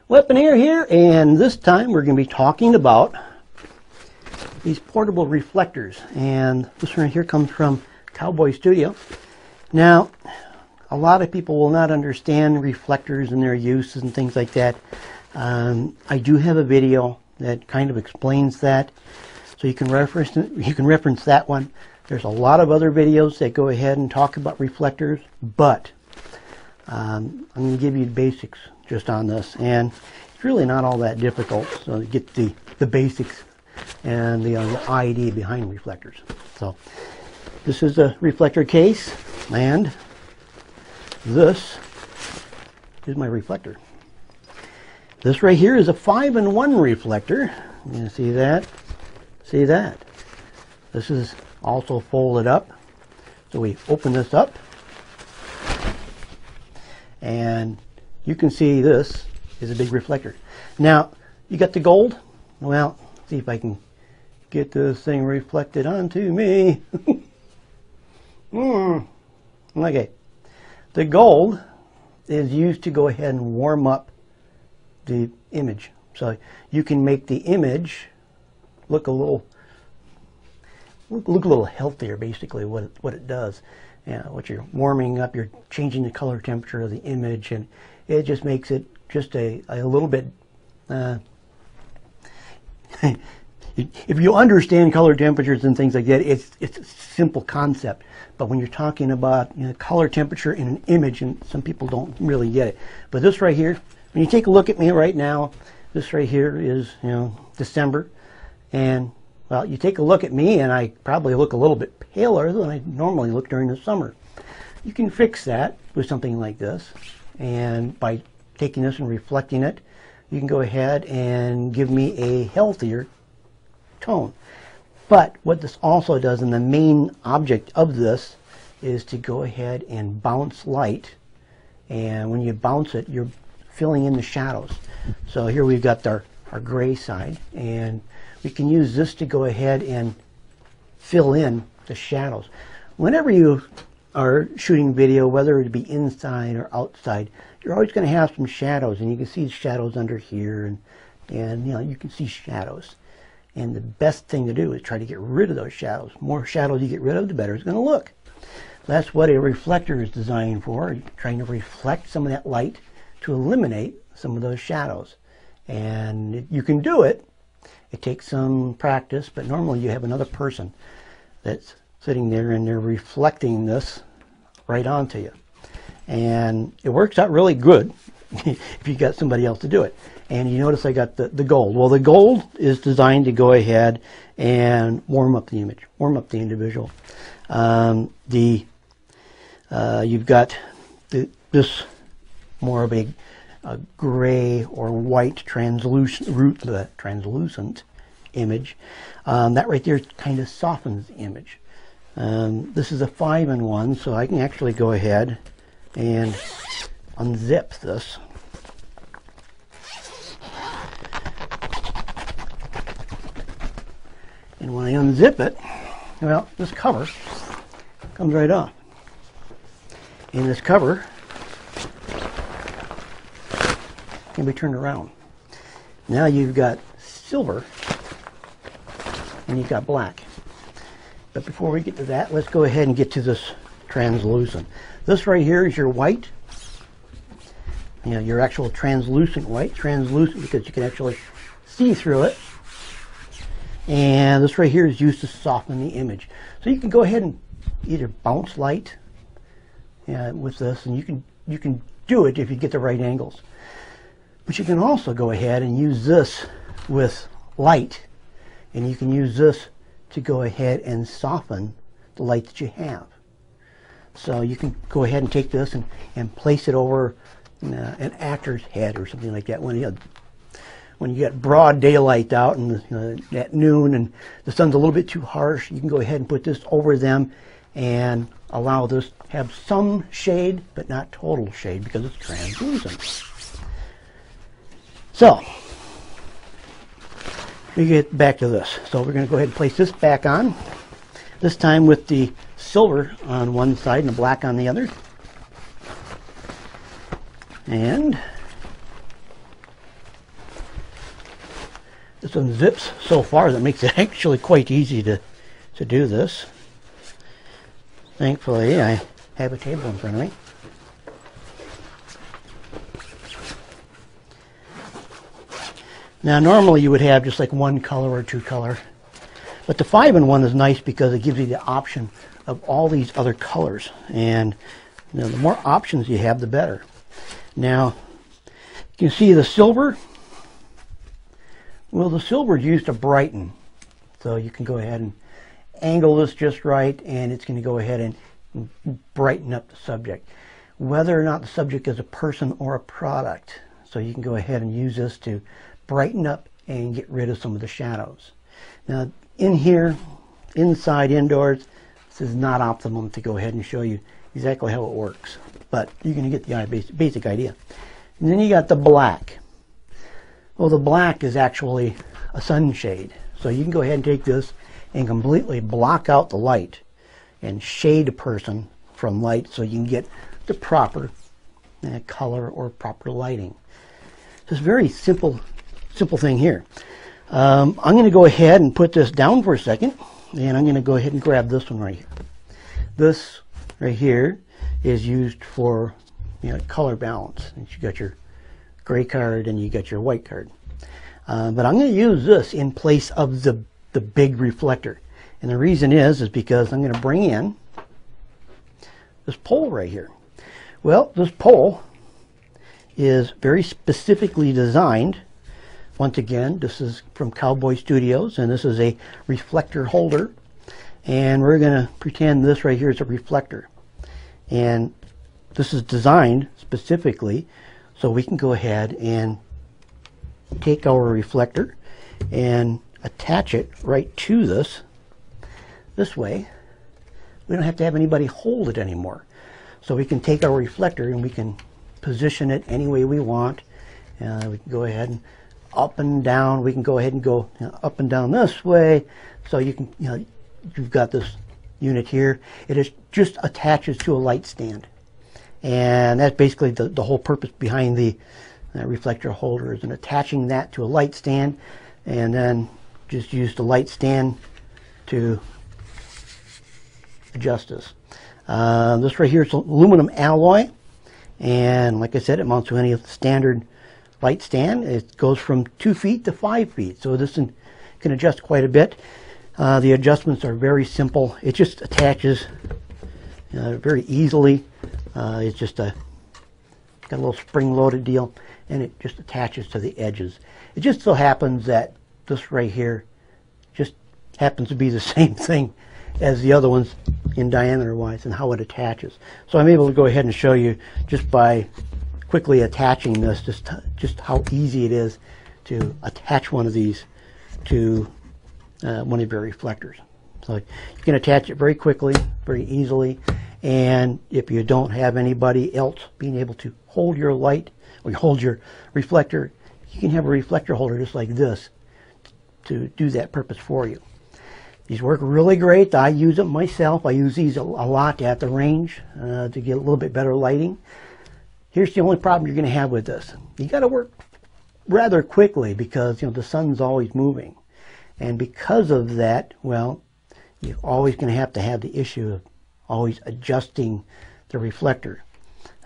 Weaponeer here, and this time we're going to be talking about these portable reflectors. And this one right here comes from Cowboy Studio. Now, a lot of people will not understand reflectors and their uses and things like that. I do have a video that kind of explains that, so you can reference that one. There's a lot of other videos that go ahead and talk about reflectors, but I'm going to give you the basics just on this, and it's really not all that difficult. So to get the basics and the idea behind reflectors. So this is a reflector case, and this is my reflector. This right here is a 5-in-1 reflector. You see that? See that? This is also folded up. So we open this up, and you can see this is a big reflector. Now, you got the gold. Well, see if I can get this thing reflected onto me. Okay. The gold is used to go ahead and warm up the image. So you can make the image look a little healthier, basically, what it does. What you're warming up, you're changing the color temperature of the image, and it just makes it just a little bit, if you understand color temperatures and things like that, it's a simple concept. But when you're talking about color temperature in an image, and some people don't really get it. But this right here, when you take a look at me right now, this right here is December, and well, you take a look at me, and I probably look a little bit paler than I normally look during the summer. You can fix that with something like this, and by taking this and reflecting it, you can go ahead and give me a healthier tone. But what this also does, and the main object of this, is to go ahead and bounce light, and when you bounce it, you're filling in the shadows. So here we've got our gray side, and we can use this to go ahead and fill in the shadows. Whenever you are shooting video, whether it be inside or outside, you're always going to have some shadows, and you can see shadows under here, and you can see shadows. And the best thing to do is try to get rid of those shadows. The more shadows you get rid of, the better it's going to look. That's what a reflector is designed for, trying to reflect some of that light to eliminate some of those shadows. And you can do it. It takes some practice, but normally you have another person that's sitting there and they're reflecting this right onto you. And it works out really good if you got somebody else to do it. And you notice I got the gold. Well, the gold is designed to go ahead and warm up the image, warm up the individual. You've got this more of a gray or white translucent image. That right there kind of softens the image. This is a 5-in-1, so I can actually go ahead and unzip this. And when I unzip it, well, this cover comes right off. And this cover can be turned around. Now you've got silver and you've got black. But before we get to that, let's go ahead and get to this translucent. This right here is your white. Your actual translucent white. Translucent because you can actually see through it. And this right here is used to soften the image. So you can go ahead and either bounce light with this, and you can do it if you get the right angles. But you can also go ahead and use this with light, and you can use this to go ahead and soften the light that you have. So you can go ahead and take this and place it over an actor's head or something like that. When you get broad daylight out and at noon and the sun's a little bit too harsh, you can go ahead and put this over them and allow this to have some shade, but not total shade because it's translucent. So, we get back to this. So we're going to go ahead and place this back on, this time with the silver on one side and the black on the other. And this unzips so far that makes it actually quite easy to do this. Thankfully, I have a table in front of me. Now, normally you would have just like one color or two color, but the 5-in-1 is nice because it gives you the option of all these other colors, and you know, the more options you have, the better. Now, you can see the silver. Well, the silver is used to brighten, so you can go ahead and angle this just right, and it's going to go ahead and brighten up the subject, whether or not the subject is a person or a product. So you can go ahead and use this to brighten up and get rid of some of the shadows. Now, in here, inside, indoors, this is not optimum to go ahead and show you exactly how it works, but you're going to get the basic idea. And then you got the black. Well, the black is actually a sunshade, so you can go ahead and take this and completely block out the light and shade a person from light so you can get the proper color or proper lighting. It's a very simple thing here. I'm going to go ahead and put this down for a second, and I'm going to go ahead and grab this one right here. This right here is used for, you know, color balance. And you got your gray card and you got your white card. But I'm going to use this in place of the big reflector. And the reason is because I'm going to bring in this pole right here. Well, this pole is very specifically designed. Once again, this is from Cowboy Studios, and this is a reflector holder. And we're going to pretend this right here is a reflector. And this is designed specifically so we can go ahead and take our reflector and attach it right to this way. We don't have to have anybody hold it anymore. So we can take our reflector and we can position it any way we want. We can go ahead and up and down. We can go ahead and go, you know, up and down this way. So you can, you know, you've got this unit here. It just attaches to a light stand. And that's basically the whole purpose behind the reflector holders, and attaching that to a light stand, and then just use the light stand to adjust this. This right here is aluminum alloy, and like I said, it mounts to any standard light stand. It goes from 2 feet to 5 feet, so this can adjust quite a bit. The adjustments are very simple. It just attaches very easily. It's just got a little spring-loaded deal, and it just attaches to the edges. It just so happens that this right here just happens to be the same thing as the other ones in diameter-wise and how it attaches. So I'm able to go ahead and show you just by quickly attaching this, just how easy it is to attach one of these to one of your reflectors. So you can attach it very quickly, very easily. And if you don't have anybody else being able to hold your light or hold your reflector, you can have a reflector holder just like this to do that purpose for you. These work really great. I use them myself. I use these a lot at the range to get a little bit better lighting. Here's the only problem you're going to have with this. You got to work rather quickly because, you know, the sun's always moving. And because of that, well, you're always going to have the issue of always adjusting the reflector.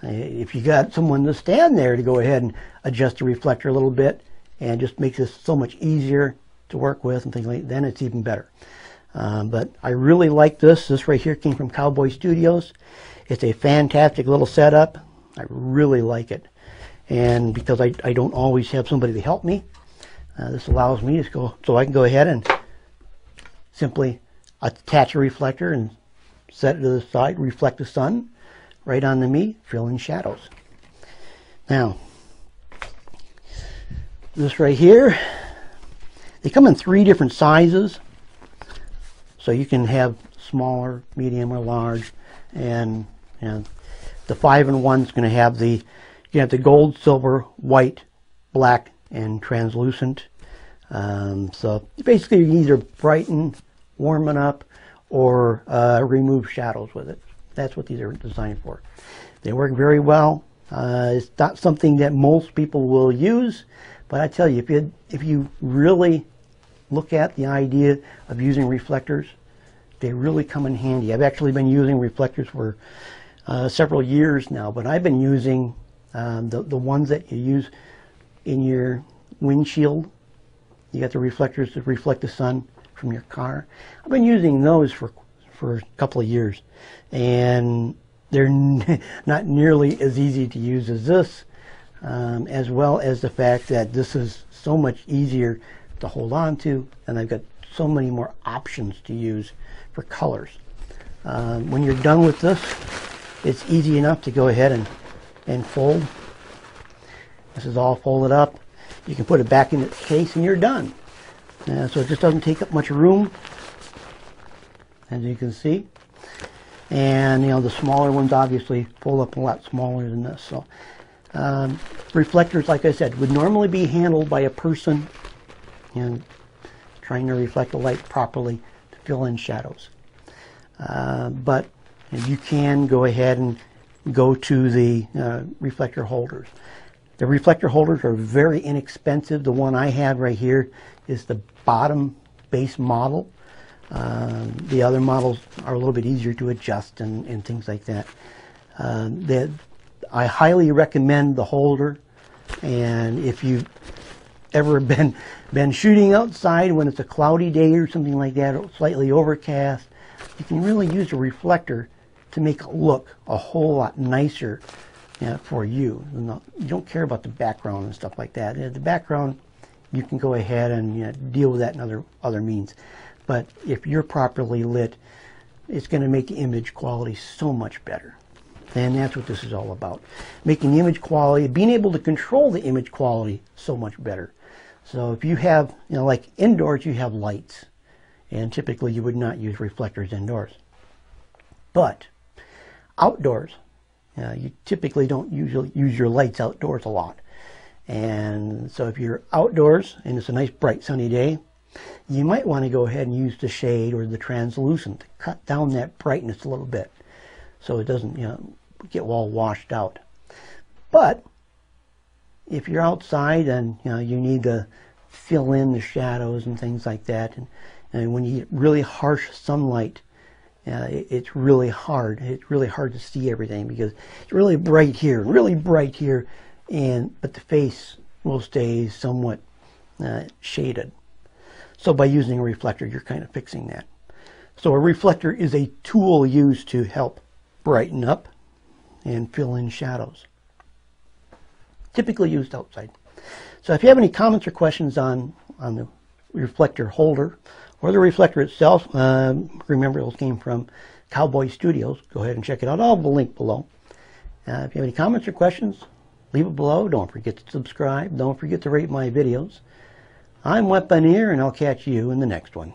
If you got someone to stand there to go ahead and adjust the reflector a little bit, and just makes this so much easier to work with and things like that, then it's even better. But I really like this. This right here came from Cowboy Studios. It's a fantastic little setup. I really like it. And because I don't always have somebody to help me, this allows me to go, so I can go ahead and simply attach a reflector and set it to the side, reflect the sun right onto me, fill in shadows. Now, this right here, they come in 3 different sizes. So you can have smaller, medium, or large. And the 5-in-1 is going to have the gold, silver, white, black, and translucent. So basically you can either brighten, warm it up, or remove shadows with it. That's what these are designed for. They work very well. It's not something that most people will use, But I tell you, if you really look at the idea of using reflectors, they really come in handy. I've actually been using reflectors for several years now, but I've been using the ones that you use in your windshield. You got the reflectors that reflect the sun from your car. I've been using those for a couple of years, and they're not nearly as easy to use as this, as well as the fact that this is so much easier to hold on to, and I've got so many more options to use for colors. When you're done with this, it's easy enough to go ahead and fold. This is all folded up. You can put it back in its case and you're done. So it just doesn't take up much room, as you can see. And the smaller ones obviously fold up a lot smaller than this. So reflectors, like I said, would normally be handled by a person trying to reflect the light properly to fill in shadows. But you can go ahead and go to the reflector holders. The reflector holders are very inexpensive. The one I have right here is the bottom base model. The other models are a little bit easier to adjust and things like that. I highly recommend the holder, and if you've ever been shooting outside when it's a cloudy day or something like that, or slightly overcast, you can really use a reflector to make it look a whole lot nicer for you. You don't care about the background and stuff like that. The background, you can go ahead and deal with that in other means. But if you're properly lit, it's going to make the image quality so much better. And that's what this is all about. Making the image quality, being able to control the image quality so much better. So if you have, like indoors, you have lights. And typically you would not use reflectors indoors. But outdoors, you typically don't usually use your lights outdoors a lot. And so if you're outdoors and it's a nice bright sunny day, you might want to go ahead and use the shade or the translucent to cut down that brightness a little bit so it doesn't get all washed out. But if you're outside and you need to fill in the shadows and things like that, and when you get really harsh sunlight, it's really hard. It's really hard to see everything because it's really bright here and really bright here, but the face will stay somewhat shaded. So by using a reflector, you're kind of fixing that. So a reflector is a tool used to help brighten up and fill in shadows. Typically used outside. So if you have any comments or questions on the reflector holder or the reflector itself, remember those came from Cowboy Studios. Go ahead and check it out. I'll have a link below. If you have any comments or questions, leave it below. Don't forget to subscribe. Don't forget to rate my videos. I'm Weaponeer, and I'll catch you in the next one.